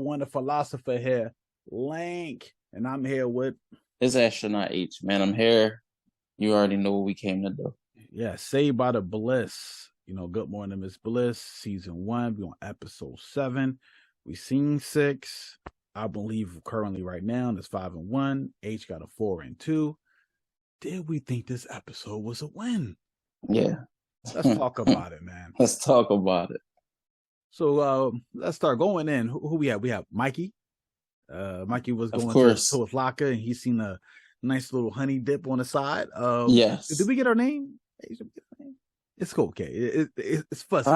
one, the philosopher here, Link, and I'm here with It's Astronaut H, man. I'm here. You already know what we came to do. Saved by the Bliss. Good morning, Miss Bliss. Season 1. We're on episode 7. We seen 6. I believe currently right now it's 5-1. H got a 4-2. Did we think this episode was a win? Yeah. Let's talk about it, man. Let's talk about it. So let's start going in. Who we have? We have Mikey. Mikey was going to his locker and he's seen a nice little honey dip on the side. Yes. Did we get our name? It's cool. Okay. It's fuzzy.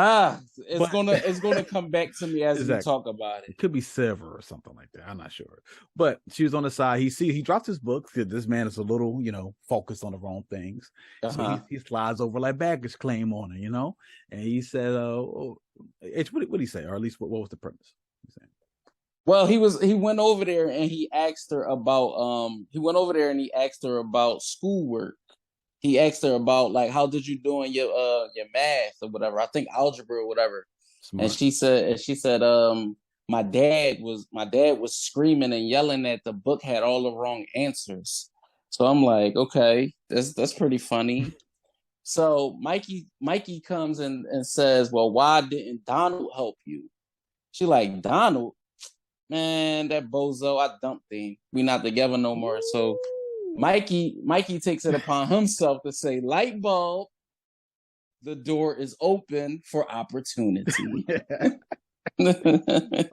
It's gonna come back to me as we talk about it. It could be silver or something like that. I'm not sure. But she was on the side. He drops his book. This man is a little, focused on the wrong things. So he slides over like baggage claim on her, and he said, what did he say? Or at least what was the premise? Well, he went over there and he asked her about schoolwork. He asked her about like, how did you do in your math or whatever? I think algebra or whatever. Smart. And she said my dad was screaming and yelling that the book had all the wrong answers. So I'm like, okay, that's pretty funny. So Mikey comes and says, well, why didn't Donald help you? She like, Donald? Man, that bozo, I dumped him. We not together no more. So Mikey takes it upon himself to say, light bulb, the door is open for opportunity.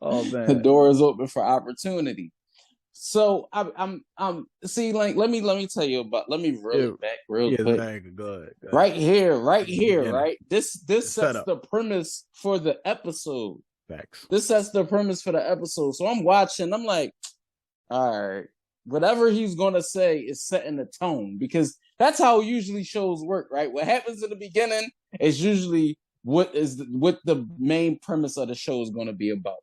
Oh, man. The door is open for opportunity. So I'm see, like, let me tell you about, let me reel it back real quick. Go ahead. Right here, right? This sets the premise for the episode. Facts. This sets the premise for the episode. So I'm watching, I'm like, all right, whatever he's going to say is setting the tone, because that's how usually shows work, right? What happens in the beginning is usually what the main premise of the show is going to be about.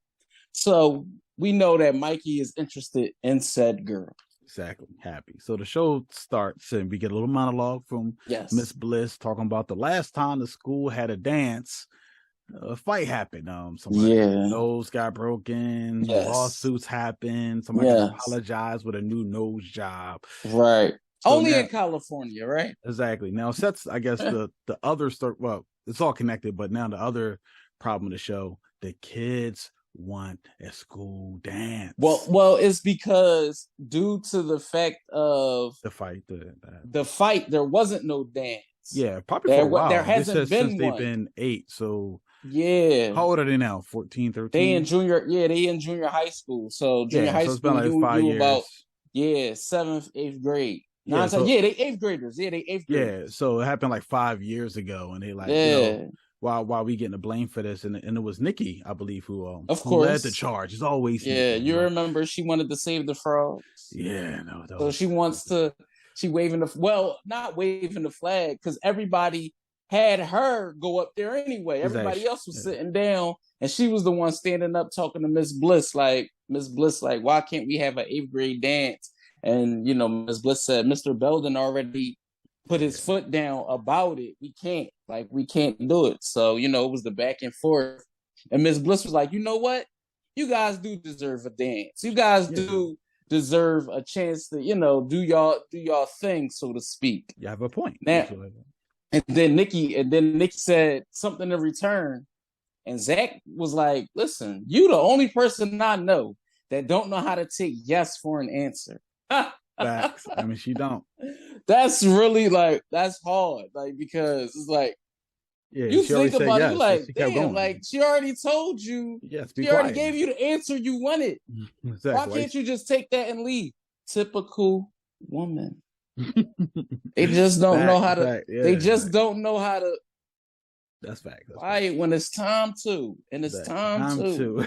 So we know that Mikey is interested in said girl. Exactly. Happy. So the show starts and we get a little monologue from Miss Bliss talking about the last time the school had a dance. A fight happened. Somebody's nose got broken. Lawsuits happened. Somebody apologized with a new nose job. Right. So only in California, right? Exactly. Now sets, I guess, the other start. Well, it's all connected, but now the other problem of the show: the kids want a school dance. Well, it's because due to the fact of the fight, there wasn't no dance. Yeah, probably for a while. There hasn't been since one. They've been 8, so. Yeah. How old are they now? 14, 13? They in junior high school. So junior high so school, it's been like 5 years. About 7th, 8th grade. They 8th graders. Yeah, they 8th graders. Yeah, so it happened like 5 years ago, and they like, why we getting the blame for this? And it was Nikki, I believe, who led the charge. It's always Nikki, you remember she wanted to save the frogs. Yeah, no. So she wants to. She not waving the flag, because everybody had her go up there anyway. Everybody else was sitting down, and she was the one standing up talking to Miss Bliss. Like, why can't we have an 8th grade dance? And Miss Bliss said, Mr. Belden already put his foot down about it. We can't do it. So it was the back and forth, and Miss Bliss was like, you know what? You guys do deserve a dance. You guys do deserve a chance to do y'all thing, so to speak. You have a point. Now, and then Nikki said something in return, and Zach was like, listen, you the only person I know that don't know how to take yes for an answer. Facts. I mean, she don't. That's really that's hard, because it's like, you think about it, like, damn, like, she already told you. Yes, she already gave you the answer you wanted. Exactly. Why can't you just take that and leave? Typical woman. They just don't know how to. They just don't know how to. That's fact. Quiet when it's time to, and it's time to.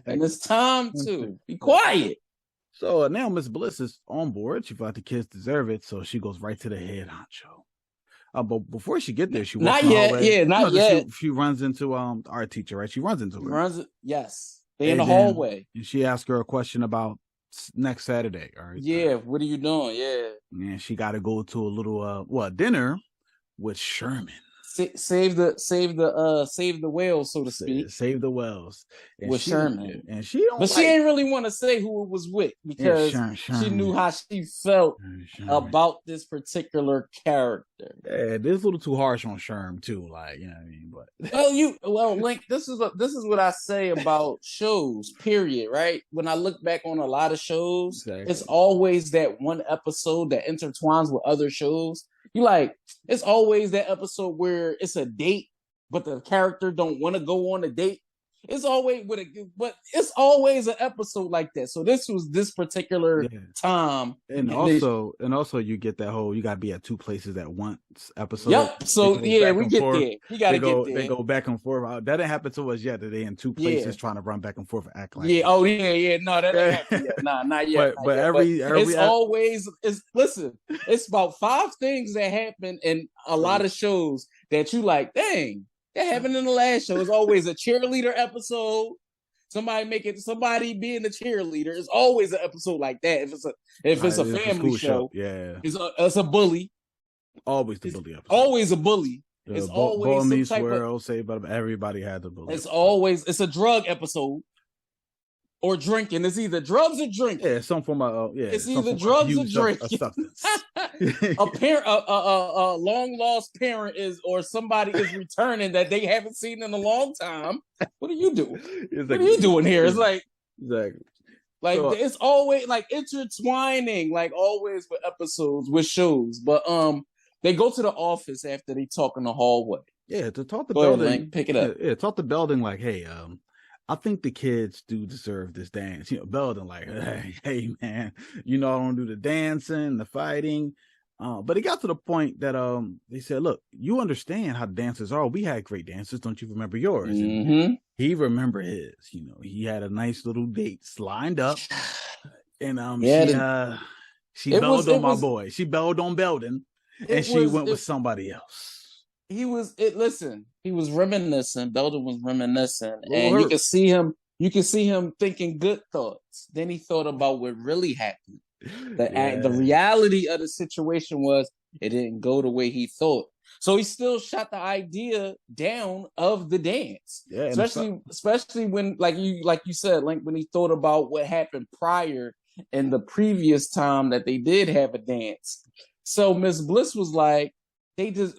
And it's time to be quiet. So now Miss Bliss is on board. She felt like the kids deserve it, so she goes right to the head honcho. But before she get there, she walks not yet. Yeah, not yet. She runs into our teacher, right? She runs into her. Yes. They're in the hallway, and she asks her a question about next Saturday. All right. Yeah. What are you doing? Yeah. And she got to go to a little dinner with Sherman. Save the whales, so to speak. Save the whales. And with Sherman. And she didn't really want to say who it was with because she knew how she felt about this particular character. Yeah, this is a little too harsh on Sherm too, like, you know what I mean? But Link, this is what I say about shows, period, right? When I look back on a lot of shows, it's always that one episode that intertwines with other shows. It's always that episode where it's a date, but the character don't want to go on a date. It's always but it's always an episode like that. So this was this particular time, and also you get that whole you gotta be at two places at once episode. Yep. So we get there. You gotta get there. They go back and forth. That didn't happen to us yet. That they in two places trying to run back and forth and act like. Yeah. Oh yeah. No, that ain't happened yet. Nah, not yet. But every it's always listen. It's about 5 things that happen in a lot of shows that you like. Dang. That happened in the last show. It's always a cheerleader episode. Somebody being the cheerleader. It's always an episode like that. If it's a family show, it's a bully. Always the bully episode. Always a bully. It's always some type of say, but everybody had the bully. It's a drug episode. Or drinking. It's either drugs or drinking. Yeah, some form of it's either drugs or drinking. A long lost parent or somebody is returning that they haven't seen in a long time. What are you doing? What are you doing here? It's like exactly. Like so, it's always like intertwining, like always with episodes with shows. But they go to the office after they talk in the hallway. Yeah, to talk the building. Link, pick it up. Yeah, talk the building like, hey, I think the kids do deserve this dance. Belden like, hey, man, I don't do the dancing, the fighting. But it got to the point that they said, look, you understand how the dancers are. We had great dancers. Don't you remember yours? Mm-hmm. He remembered his. He had a nice little dates lined up. And she belled on my boy. She belled on Belden. And she went with somebody else. He was reminiscing. Belden was reminiscing, and you can see him thinking good thoughts. Then he thought about what really happened. The reality of the situation was it didn't go the way he thought. So he still shot the idea down of the dance. Yeah, especially when like you said, like when he thought about what happened prior in the previous time that they did have a dance. So Miss Bliss was like,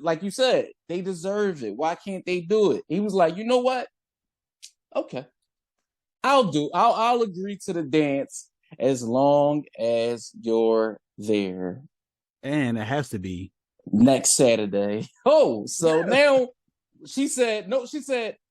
like you said, they deserve it. Why can't they do it? He was like, you know what? Okay. I'll agree to the dance as long as you're there. And it has to be next Saturday. Oh, so now she said,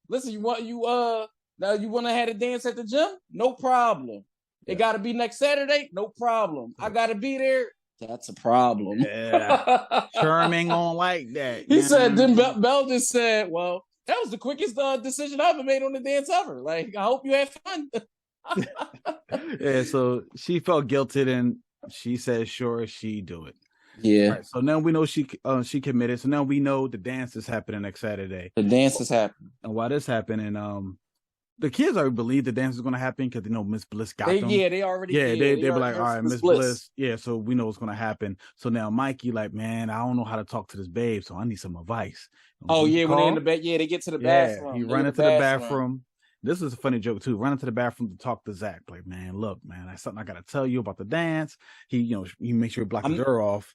listen, you want to have a dance at the gym? No problem. It gotta be next Saturday? No problem. I gotta be there. That's a problem. Yeah. Sherm ain't gonna like that. He said, then Belden said, well, that was the quickest decision I ever made on the dance ever. Like, I hope you had fun. Yeah, so she felt guilty and she said, sure, she do it. Yeah. Right, so now we know she committed. So now we know the dance is happening next Saturday. The dance is happening. And while this happening, the kids already believe the dance is going to happen because they know Miss Bliss got them. Yeah, they already. Yeah, they were like, all right, Miss Bliss. Yeah, so we know what's going to happen. So now Mikey, like, man, I don't know how to talk to this babe, so I need some advice. When they're in the bed, they get to the bathroom. He run into the bathroom. This is a funny joke too. Run into the bathroom to talk to Zach. Like, man, look, man, that's something I got to tell you about the dance. He makes sure he block the door off.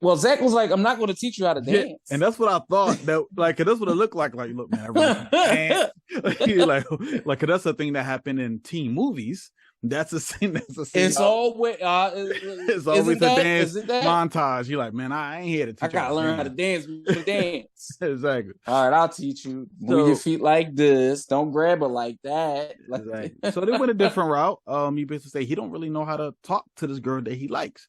Well, Zach was like, I'm not going to teach you how to dance. Yeah, and that's what I thought. That that's what it looked like. Like, look, man, I really dance. like that's the thing that happened in teen movies. That's a scene. It's always it's always a dance montage. You're like, man, I ain't here to teach. I gotta learn how to dance. Exactly. All right, I'll teach you. Move your feet like this. Don't grab it like that. Exactly. So they went a different route. You basically say he don't really know how to talk to this girl that he likes.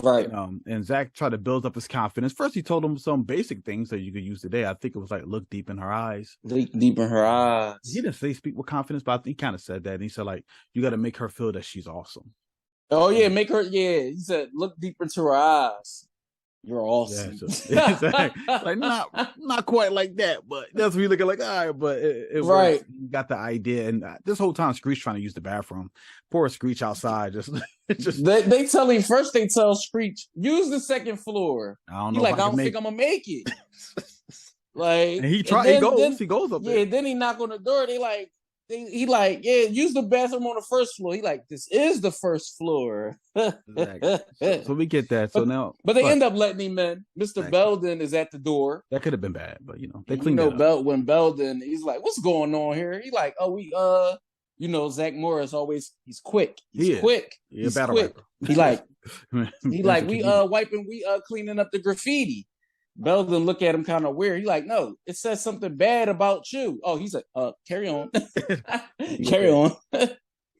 Right. And Zach tried to build up his confidence. First, he told him some basic things that you could use today. I think it was like, look deep in her eyes. Look deep in her eyes. He didn't say speak with confidence, but I think he kind of said that. And he said, like, you got to make her feel that she's awesome. Oh, yeah. Make her. Yeah. He said, look deep into her eyes. You're awesome. Yeah, so, like not quite like that, but that's what you looking like. All right, but it right. You got the idea, and this whole time Screech trying to use the bathroom. Poor Screech outside, just they tell him first. They tell Screech use the second floor. I don't know. I don't think I'm gonna make it. Like, and he goes up there. Yeah, then he knock on the door. He like, yeah, use the bathroom on the first floor. He like, this is the first floor. Exactly. So we get that. So now, but they end up letting him in. Mr. Belden is at the door. That could have been bad, but they cleaned it up. When Belden, he's like, what's going on here? He like, oh, we Zach Morris always he's quick. He's quick. He's quick. He like we cleaning up the graffiti. Belden look at him kind of weird. He like, no, it says something bad about you. Oh, he's like, carry on. Carry on.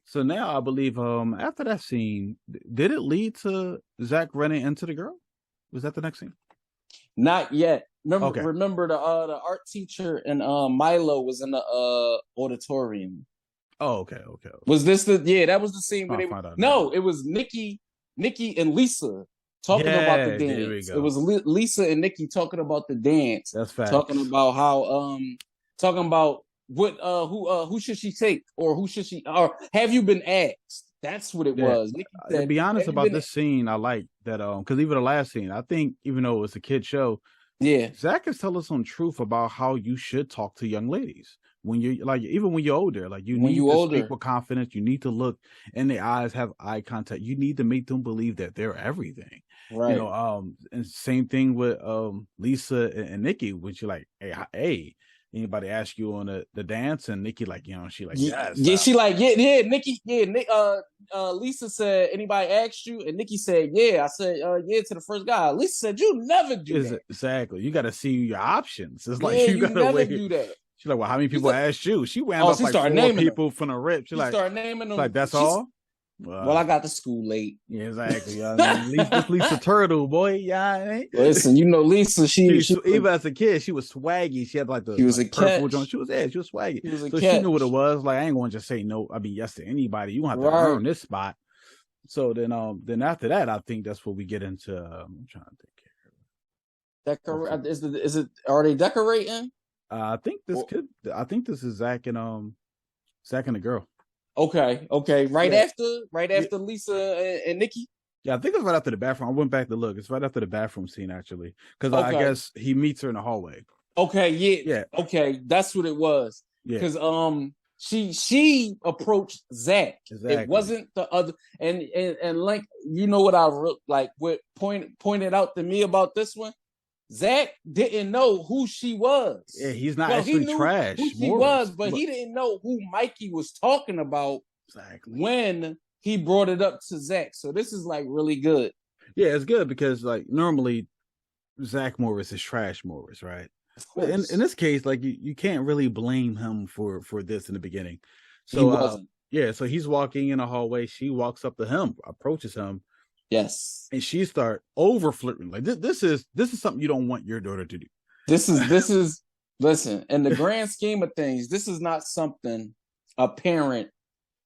So now I believe after that scene, did it lead to Zach running into the girl? Was that the next scene? Not yet. Remember the art teacher and Milo was in the auditorium. Oh, okay. Was this that was the scene where it was Nikki and Lisa talking about the dance. It was Lisa and Nikki talking about the dance. That's fact. Talking about how talking about what who should she take or who should she or have you been asked? That's what it was. Nikki said, to be honest about this scene, I like that because even the last scene, I think even though it was a kid show, Zach is telling us some truth about how you should talk to young ladies. When you're like, even when you're older, like you need to speak with confidence. You need to look in their eyes, have eye contact. You need to make them believe that they're everything. Right. And same thing with Lisa and Nikki, which you're like, hey, anybody ask you on the dance? And Nikki like, she like, yes. She like, Nikki, Lisa said, anybody asked you? And Nikki said, yeah. I said, yeah, to the first guy. Lisa said, you never do that. Exactly. You got to see your options. It's like you gotta never do that. She's like, well, how many people asked you? She wound up like 4 people from the rip. She started naming them. Like, that's all? Well, I got to school late. Yeah, exactly. Lisa Turtle, boy. Yeah. Listen, Lisa, she even as a kid, she was swaggy. She had like the purple joint. She was swaggy. She knew what it was. Like, I ain't going to just say no. I mean, yes to anybody. You don't have to earn this spot. So then after that, I think that's what we get into. I'm trying to think here. Is it? Are they decorating? I think this is Zach and the girl. Okay. Right after Lisa and Nikki. Yeah, I think it's right after the bathroom. I went back to look. It's right after the bathroom scene actually, because I guess he meets her in the hallway. Okay. Yeah. Okay, that's what it was. Yeah. Because she approached Zach. Exactly. It wasn't the other. And like what I like what pointed out to me about this one. Zach didn't know who she was. Yeah, he's not actually trash. Who she was, but he didn't know who Mikey was talking about when he brought it up to Zach. So this is like really good. Yeah, it's good because like normally Zach Morris is trash Morris, right? But in this case, like you can't really blame him for this in the beginning. So so he's walking in a hallway. She walks up to him, approaches him. Yes, and she start over flirting. Like this is something you don't want your daughter to do. This is listen. In the grand scheme of things, this is not something a parent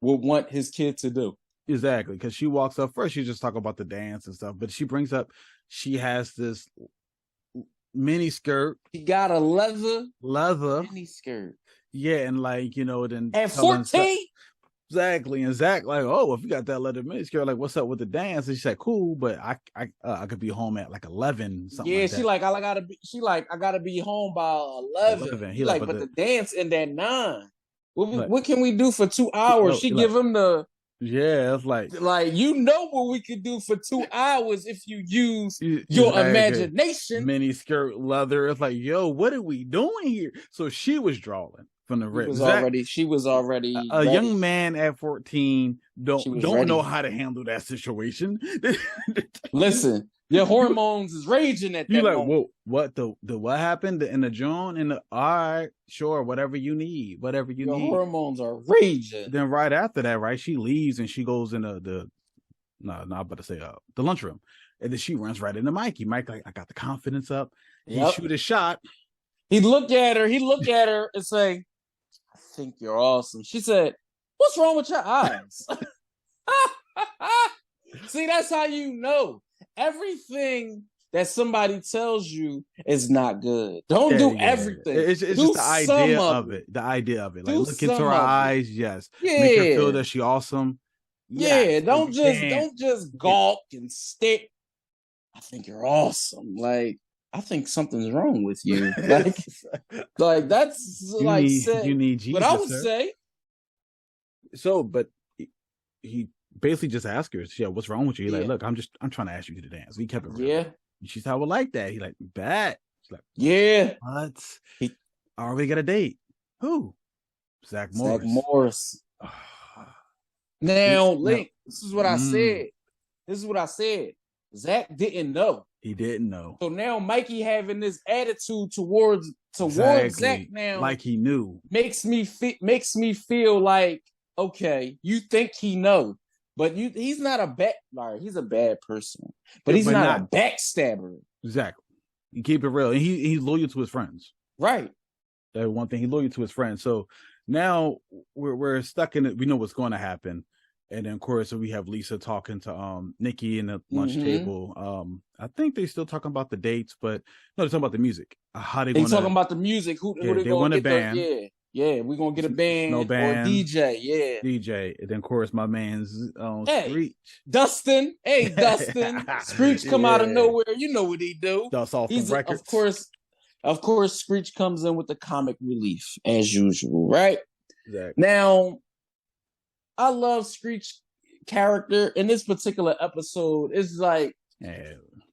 would want his kid to do. Exactly, because she walks up first. She just talk about the dance and stuff, but she brings up she has this mini skirt. She got a leather mini skirt. Yeah, and like then at 14. Exactly, and Zach like, oh, if you got that leather miniskirt, like, what's up with the dance? And she said, cool, but I could be home at like 11. Something yeah, like she that. like I gotta be home by 11. He like, but the dance in that 9. What can we do for 2 hours? She give him the it's like what we could do for 2 hours if you use your imagination. Mini skirt leather. It's like, yo, what are we doing here? So she was drawing. From the rip. She was already a ready. Young man at 14 don't know how to handle that situation. Listen, your hormones is raging at that You're like, moment. whoa, what happened in the joint? All right, sure, whatever you need. Your hormones are raging. Then right after that, right, she leaves and she goes in the lunchroom, and then she runs right into Mikey. Mike like, I got the confidence up. He shoot a shot. He look at her and say, I think you're awesome. She said, what's wrong with your eyes? See, that's how you know. Everything that somebody tells you is not good. Don't do everything. It's just the idea of it. The idea of it. Like, look into her eyes, yes. Yeah. Make her feel that she's awesome. Yes. Don't just gawk and stick. I think you're awesome. Like, I think something's wrong with you. Like that's you need Jesus. But I would say. So, but he basically just asked her, "Yeah, what's wrong with you?" He's like, "Look, I'm trying to ask you to dance." He kept it real. Yeah. And she said, "I would like that." He's like, "Bet." She's like, "Yeah." What? I already got a date. Who? Zach Morris. Zach Morris. Now, Link, this is what I said. This is what I said. Zach didn't know. He didn't know. So now Mikey having this attitude towards Zach now, like he knew, makes me feel like, okay, you think he know, but he's not a he's a bad person, but he's not a backstabber. Exactly. You keep it real, and he's loyal to his friends. Right. That one thing, he's loyal to his friends. So now we're stuck in it. We know what's going to happen. And then, of course, we have Lisa talking to Nikki in the lunch table. I think they're still talking about the dates, but no, they're talking about the music. How they talking about the music? Who they going to get? Band. We're going to get a band, or DJ. Yeah, DJ. And then, of course, my man's Screech. Dustin. Hey, Dustin. Screech come out of nowhere. You know what he do. Dust off the records. Of course, Screech comes in with the comic relief, as usual, right? Exactly. Now, I love Screech character in this particular episode. It's like,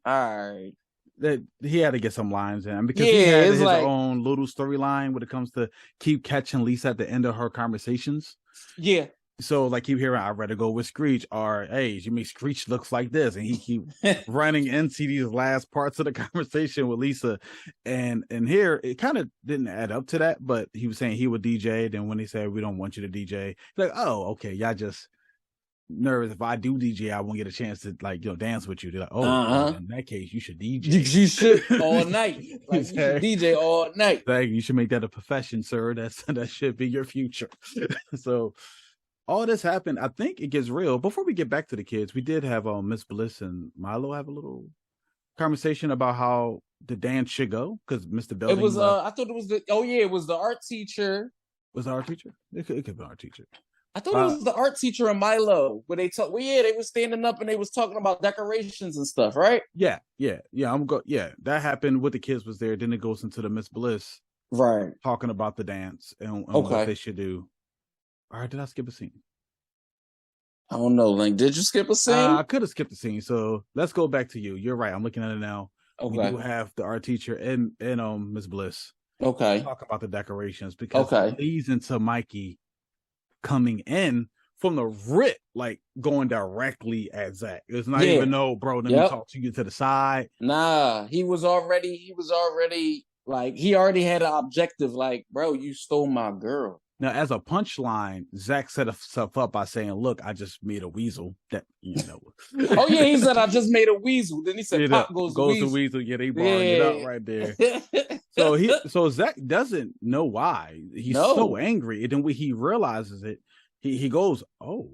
all right, that he had to get some lines in because he had his own little storyline when it comes to keep catching Lisa at the end of her conversations. Yeah. So like keep hearing, I'd rather go with Screech, or hey, you make Screech looks like this, and he keep running into these last parts of the conversation with Lisa, and here it kind of didn't add up to that, but he was saying he would DJ. Then when he said we don't want you to DJ, like, oh, okay, y'all just nervous. If I do DJ, I won't get a chance to dance with you. They're like, oh, in that case, you should DJ. You should all night. Like, you should DJ all night. Like, you should make that a profession, sir. That should be your future. So. All this happened. I think it gets real. Before we get back to the kids, we did have Miss Bliss and Milo have a little conversation about how the dance should go because Mr. Belding. It was. I thought it was the. Oh yeah, it was the art teacher. Was the art teacher? It could have been art teacher. I thought it was the art teacher and Milo where they talk. Well, yeah, they were standing up and they was talking about decorations and stuff, right? Yeah. That happened. What the kids was there. Then it goes into the Miss Bliss, right? Talking about the dance and what they should do. All right, did I skip a scene? I don't know, Link. Did you skip a scene? I could have skipped a scene. So let's go back to you. You're right. I'm looking at it now. Okay. We do have the art teacher and Miss Bliss. Okay. Talk about the decorations because it leads into Mikey coming in from the rip, like going directly at Zach. It's not even bro. Let me talk to you to the side. Nah, he was already like he already had an objective. Like, bro, you stole my girl. Now, as a punchline, Zach set himself up by saying, look, I just made a weasel. That, Oh, yeah, he said, I just made a weasel. Then he said, Pop goes to weasel. Yeah, they barring it up right there. So Zach doesn't know why. He's so angry. And then when he realizes it, he goes, oh,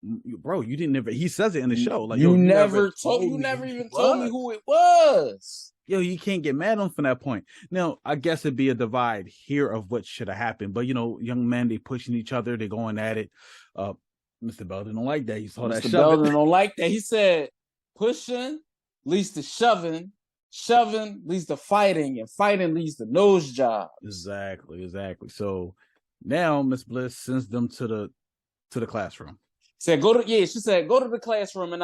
bro, you didn't ever. He says it in the show. Like, you never even told me who it was. Yo, you can't get mad at him from that point. Now, I guess it'd be a divide here of what should have happened. But, young men, they pushing each other. They going at it. Mr. Belden don't like that. He saw that shoving. Mr. Belden don't like that. He said, pushing leads to shoving. Shoving leads to fighting. And fighting leads to nose jobs. Exactly. So now Miss Bliss sends them to the classroom. She said, go to the classroom and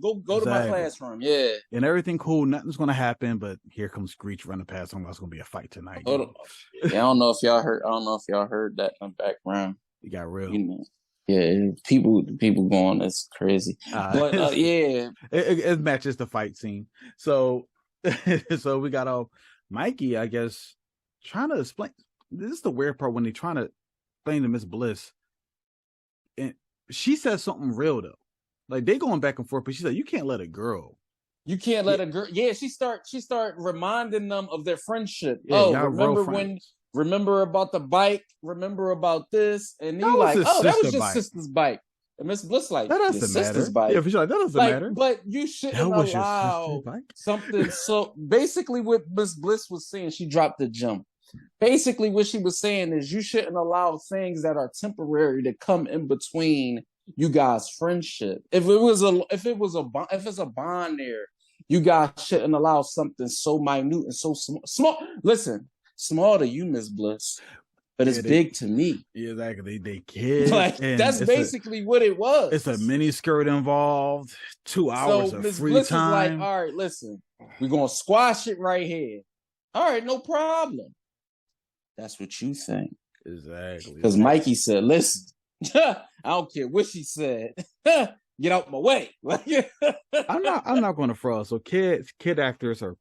go to my classroom. Yeah. And everything cool. Nothing's going to happen, but here comes Screech running past him. It's going to be a fight tonight. Yeah, I don't know if y'all heard that in the background. It got real. Yeah, people going, that's crazy. But yeah. It matches the fight scene. So we got Mikey, I guess, trying to explain. This is the weird part when they're trying to explain to Miss Bliss. And she says something real though. Like they going back and forth, but she said, you can't let a girl. You can't let a girl. Yeah, she start reminding them of their friendship. Yeah, remember about the bike, remember about this, and then like, that was just sister's bike. And Miss Bliss like, that doesn't matter. Bike. Yeah, for sure, that doesn't matter. But you shouldn't allow something. So basically, what Miss Bliss was saying, she dropped the gem. Basically, what she was saying is you shouldn't allow things that are temporary to come in between you guys' friendship. If it's a bond there, You guys shouldn't allow something so minute and so small. Listen, small to you, Miss Bliss, but it's big to me. Yeah, exactly. They kids. Like, that's basically what it was. It's a mini skirt involved. 2 hours of free Bliss time. Is like, all right, listen, we're gonna squash it right here. All right, no problem. That's what you think. Exactly. Because Mikey said, listen, I don't care what she said. Get out my way. I'm not going to fraud. So kid actors are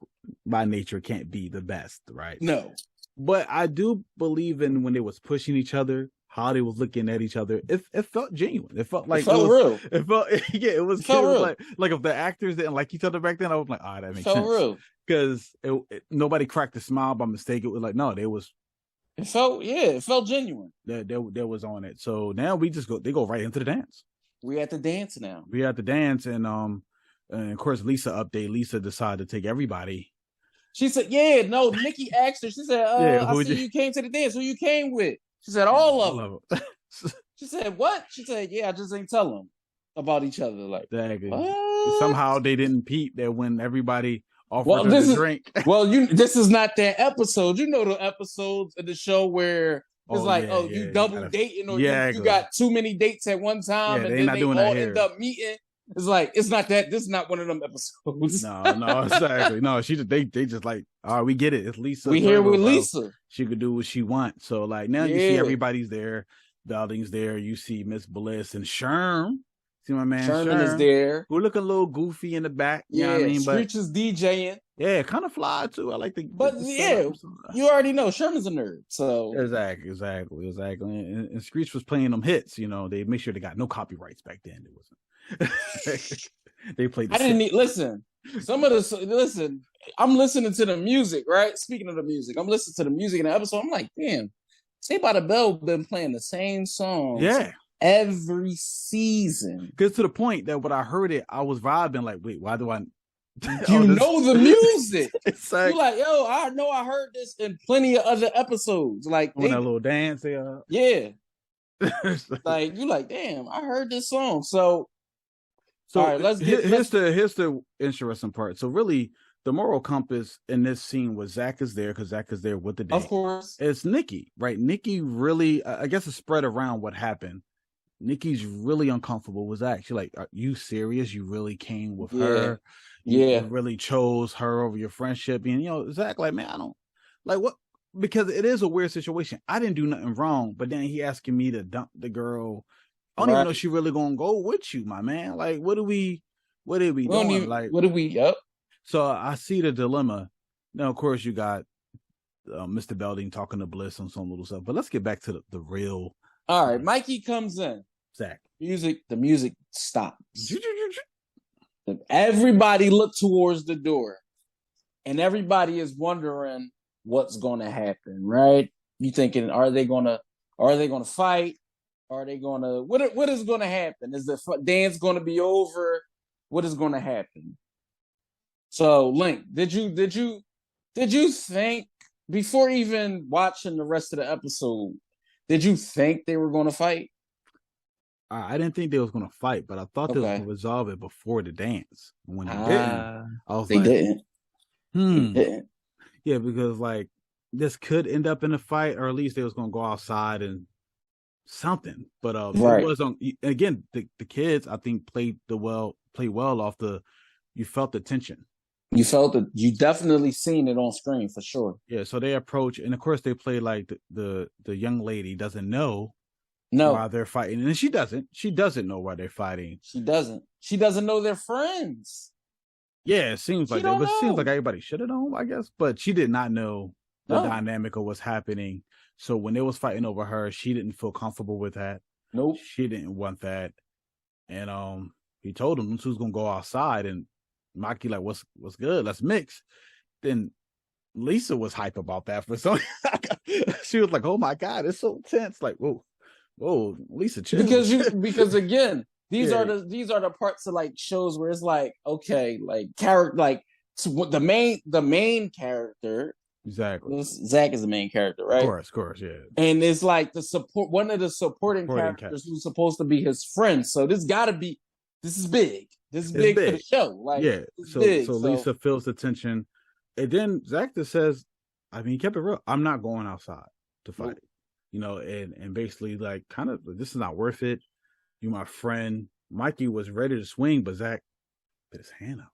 by nature can't be the best, right? No. But I do believe in when they was pushing each other, how they was looking at each other. It felt genuine. It felt like it was real. It felt it was real. Like if the actors didn't like each other back then, I was like, that makes sense. Real. Because nobody cracked a smile by mistake. It was like, no, they was. It felt genuine. There was on it. So now they go right into the dance. We at the dance now. We at the dance, and of course Lisa update. Lisa decided to take everybody. She said, "Yeah, no." Nikki asked her. She said, "I see you came to the dance. Who you came with?" She said, "All of them." She said, "What?" She said, "Yeah, I just ain't tell them about each other." Like, exactly. Somehow they didn't peep that when everybody offered her a drink. This is not that episode. You know the episodes of the show where it's you double dating or you got too many dates at one time and then they all end up meeting. It's like, it's not that. This is not one of them episodes. No, exactly. No, they just like, all right, we get it. It's Lisa. We here with Lisa. She could do what she wants. So like now you see everybody's there. Belding's there. You see Miss Bliss and Sherm. See my man Sherman is there. Who look a little goofy in the back. You know what I mean? Screech is DJing. Yeah, kind of fly too. I like the. You already know Sherman's a nerd. So exactly. And Screech was playing them hits. You know, they make sure they got no copyrights back then. It wasn't. They played. Listen. Some of the I'm listening to the music. Right. Speaking of the music, I'm listening to the music in the episode. I'm like, damn. Saved by the Bell been playing the same songs. Yeah. Every season. Because to the point that when I heard it, I was vibing like, wait, why do I? You know the music. You're like, yo, I know I heard this in plenty of other episodes. Like when that little dance, yeah. Like you like, damn, I heard this song. So all right, here's the interesting part. So really, the moral compass in this scene was Zach is there because Zach is there with the date. Of course, it's Nikki, right? Nikki really, I guess, it spread around what happened. Nikki's really uncomfortable with Zach. She's like, are you serious? You really came with her? You really chose her over your friendship? And, Zach, like, man, I don't, like, what? Because it is a weird situation. I didn't do nothing wrong, but then he asking me to dump the girl. I don't even know if she really gonna go with you, my man. Like, what are we doing? Like, what are we, yep. So I see the dilemma. Now, of course, you got Mr. Belding talking to Bliss on some little stuff, but let's get back to the real. All right, Mikey comes in. Zach. The music stops. Everybody look towards the door, and everybody is wondering what's going to happen. Right? You thinking, are they gonna fight? Are they gonna what is going to happen? Is the dance going to be over? What is going to happen? So, Link, did you think before even watching the rest of the episode? Did you think they were going to fight? I didn't think they was going to fight, but I thought they was going to resolve it before the dance. When they didn't, I was they didn't. They didn't. Yeah, because like this could end up in a fight, or at least they was going to go outside and something. But it was again the kids. I think played well off the. You felt the tension. You felt it. You definitely seen it on screen for sure. Yeah, so they approach, and of course they play like the young lady doesn't know why they're fighting, and she doesn't. She doesn't know why they're fighting. She doesn't. She doesn't know they're friends. Yeah, it seems like that, but it seems like everybody should have known, I guess. But she did not know the dynamic of what's happening. So when they was fighting over her, she didn't feel comfortable with that. Nope, she didn't want that, and he told him who's gonna go outside and. Maki like, what's good? Let's mix. Then Lisa was hype about that for some. She was like, "Oh my god, it's so tense!" Like, whoa, Lisa, chill. Because again, these are the parts of like shows where it's like, okay, like character, like the main character. Exactly. Zach is the main character, right? Of course, yeah. And it's like one of the supporting characters who's supposed to be his friend. So this is big. This is big for the show. Like, yeah. So Lisa feels the tension. And then Zach just says, I mean, he kept it real. I'm not going outside to fight. Nope. And basically like kind of this is not worth it. You my friend. Mikey was ready to swing, but Zach put his hand up.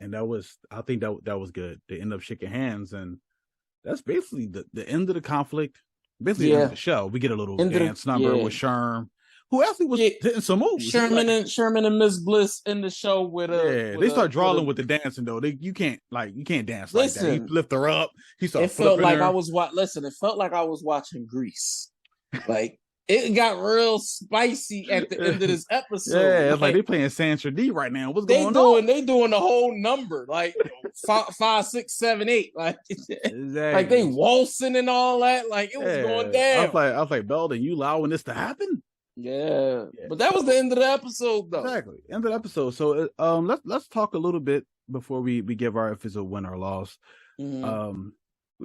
And I think that was good. They end up shaking hands, and that's basically the end of the conflict. Basically, the end of the show. We get a little dance number with Sherm, who actually was hitting some moves. Sherman and Miss Bliss in the show with they start drawing with the dancing though. You can't dance like that. He lift her up. He started. It felt like her. It felt like I was watching Grease. Like it got real spicy at the end of this episode. Yeah, it's like they playing Sandra D right now. What's going on? They doing the whole number like 5, 6, 7, 8. Like exactly. Like they waltzing and all that. Like it was going down. I was like, Belden, you allowing this to happen? Yeah, but that was the end of the episode, though. Exactly, end of the episode. So, let's talk a little bit before we give our if it's a win or loss. Mm-hmm.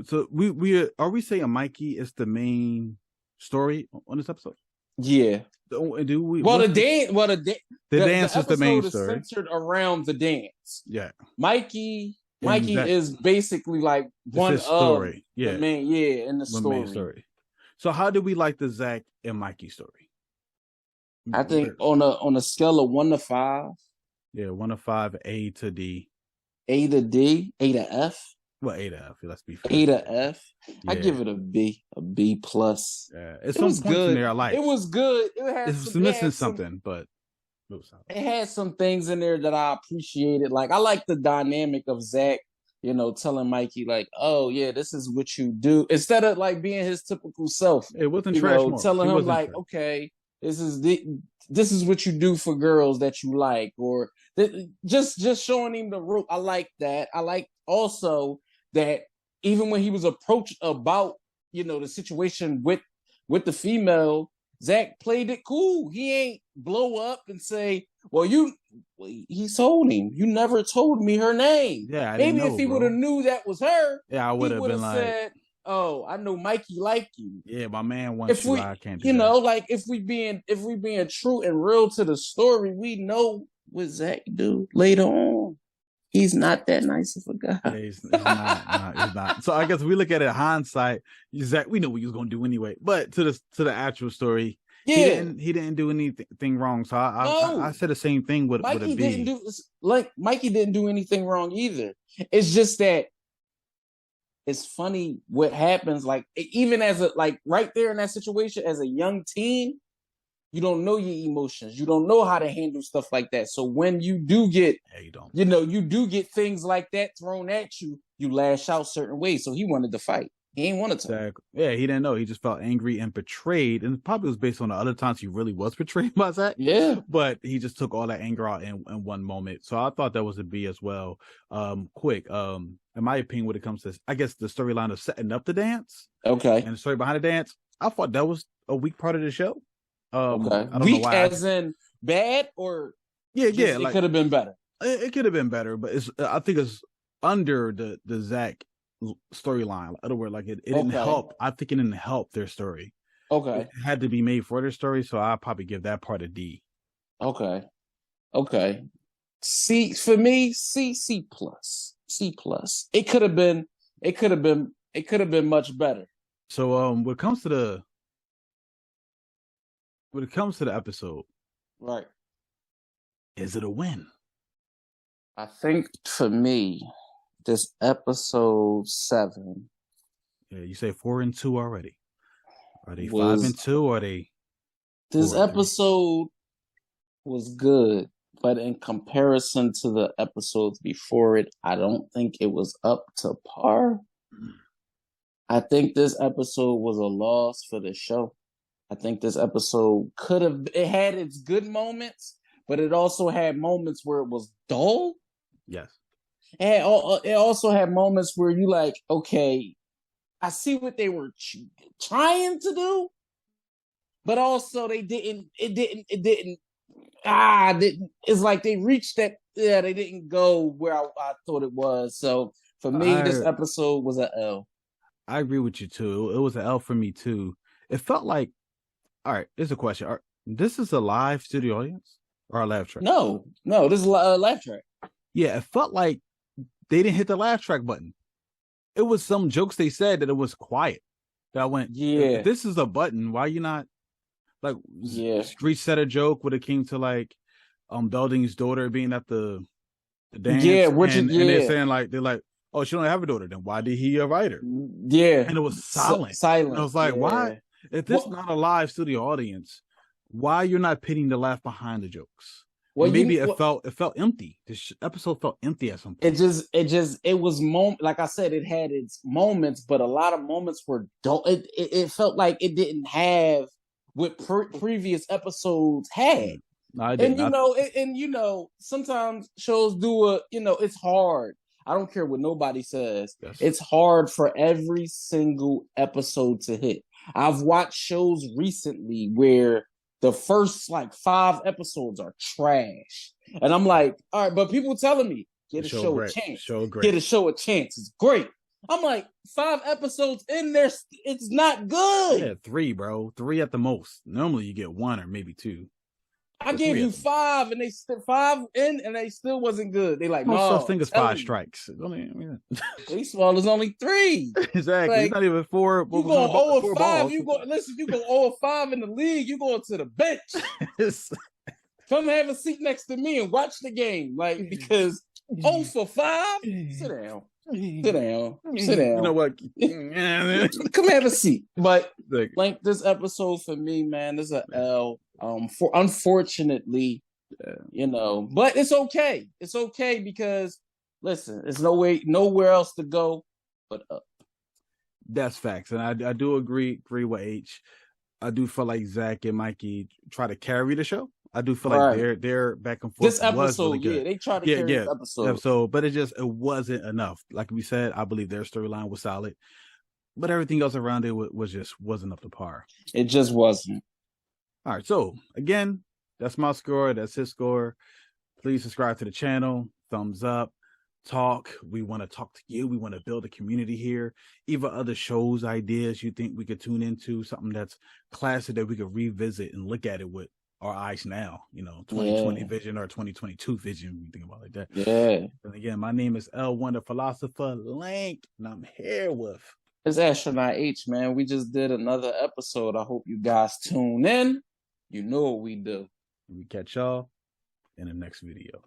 So we saying Mikey is the main story on this episode? Yeah. Do we? The dance is the main story. Centered around the dance. Yeah. Mikey is basically like one of story. The main, in the story. So how do we like the Zach and Mikey story? I think on a scale of 1 to 5. Yeah, 1 to 5, A to D. A to D, A to F. Well, A to F. Let's be fair. A to F. Yeah. I give it a B plus. Yeah, it's some points in there I like. It was good. It's missing something, but it had some things in there that I appreciated. Like I like the dynamic of Zach, telling Mikey like, "Oh yeah, this is what you do," instead of like being his typical self. It wasn't trash. Telling him like, trash. Okay. This is what you do for girls that you like, or just showing him the rope. I like that. I like also that even when he was approached about the situation with the female, Zach played it cool. He ain't blow up and say, "Well, he told him you never told me her name." Yeah, maybe if he would have knew that was her, I would have been like. Said, "Oh, I know Mikey like you." Yeah, my man wants you. I can't do that. Like if we being true and real to the story, we know what Zach do later on. He's not that nice of a guy. Yeah, he's not. So I guess we look at it in hindsight. Zach, we know what he was gonna do anyway. But to the actual story, he didn't do anything wrong. So I said the same thing with Mikey. With a B. Mikey didn't do anything wrong either. It's just that. It's funny what happens, like, even as right there in that situation, as a young teen, you don't know your emotions. You don't know how to handle stuff like that. So when you do get, you do get things like that thrown at you, you lash out certain ways. So he wanted to fight. He ain't wanted to. Exactly. Yeah, he didn't know. He just felt angry and betrayed. And probably was based on the other times he really was betrayed by Zach. Yeah. But he just took all that anger out in one moment. So I thought that was a B as well. Quick. In my opinion, when it comes to, I guess, the storyline of setting up the dance. Okay. And the story behind the dance, I thought that was a weak part of the show. Okay. Weak as in bad or? Yeah. It could have been better. It could have been better, but I think it's under the Zach storyline. In other words, like it didn't help. I think it didn't help their story. Okay. It had to be made for their story, so I'll probably give that part a D. Okay. C for me, C plus. C plus. It could have been much better. So when it comes to the episode, right? Is it a win? I think for me, this episode 7. Yeah, you say 4 and 2 already. Are they 5 and 2? Or are they? This episode was good, but in comparison to the episodes before it, I don't think it was up to par. I think this episode was a loss for the show. I think this episode it had its good moments, but it also had moments where it was dull. Yes. And it also had moments where you like, okay, I see what they were trying to do, but also they didn't. It's like they reached that. Yeah, they didn't go where I thought it was. So for me, this episode was an L. I agree with you too. It was an L for me too. It felt like, all right, here's a question. This is a live studio audience? or a laugh track? No, this is a laugh track. Yeah, it felt like they didn't hit the laugh track button. It was some jokes they said that it was quiet. That I went, if this is a button, why you not like? Street said a joke when it came to like, Belding's daughter being at the dance. Yeah, and they're saying like oh, she don't have a daughter. Then why did he write her? Yeah, and it was silent. Silent. And I was like, why? If this is not a live studio audience, why you're not pitting the laugh behind the jokes? Well, maybe it felt empty. This episode felt empty at some point. It was like I said, it had its moments, but a lot of moments were it felt like it didn't have what previous episodes had. And sometimes shows do it's hard. I don't care what nobody says. Yes. It's hard for every single episode to hit. I've watched shows recently where the first like 5 episodes are trash. And I'm like, all right, but people telling me, get a show a chance. Get a show a chance. It's great. I'm like, 5 episodes in there, it's not good. Yeah, 3, bro. 3 at the most. Normally you get 1 or maybe 2. I gave you 5 and they 5 in and they still wasn't good. They like, no such thing as 5 strikes. Baseball is only 3. Exactly. Like, it's not even 4. You go 0-5. You go 0-5 in the league. You going to the bench. Come have a seat next to me and watch the game. Like, because 0-5. Sit down. You know what? Come have a seat. But like this episode for me, man, this is an L. Unfortunately, but it's okay. It's okay because listen, there's nowhere else to go but up. That's facts, and I do agree with H. I do feel like Zach and Mikey try to carry the show. I do feel like they're back and forth. This episode, was really good. They tried to carry this episode, but it wasn't enough. Like we said, I believe their storyline was solid, but everything else around it wasn't up to par. It just wasn't. All right, so again, that's my score. That's his score. Please subscribe to the channel. Thumbs up. Talk. We want to talk to you. We want to build a community here. Even other shows, ideas you think we could tune into, something that's classic that we could revisit and look at it with our eyes now. 2020 vision or 2022 vision. When you think about it like that. Yeah. And again, my name is L1 the Philosopher Link, and I'm here with. It's Astronaut H, man. We just did another episode. I hope you guys tune in. You know what we do. We catch y'all in the next video.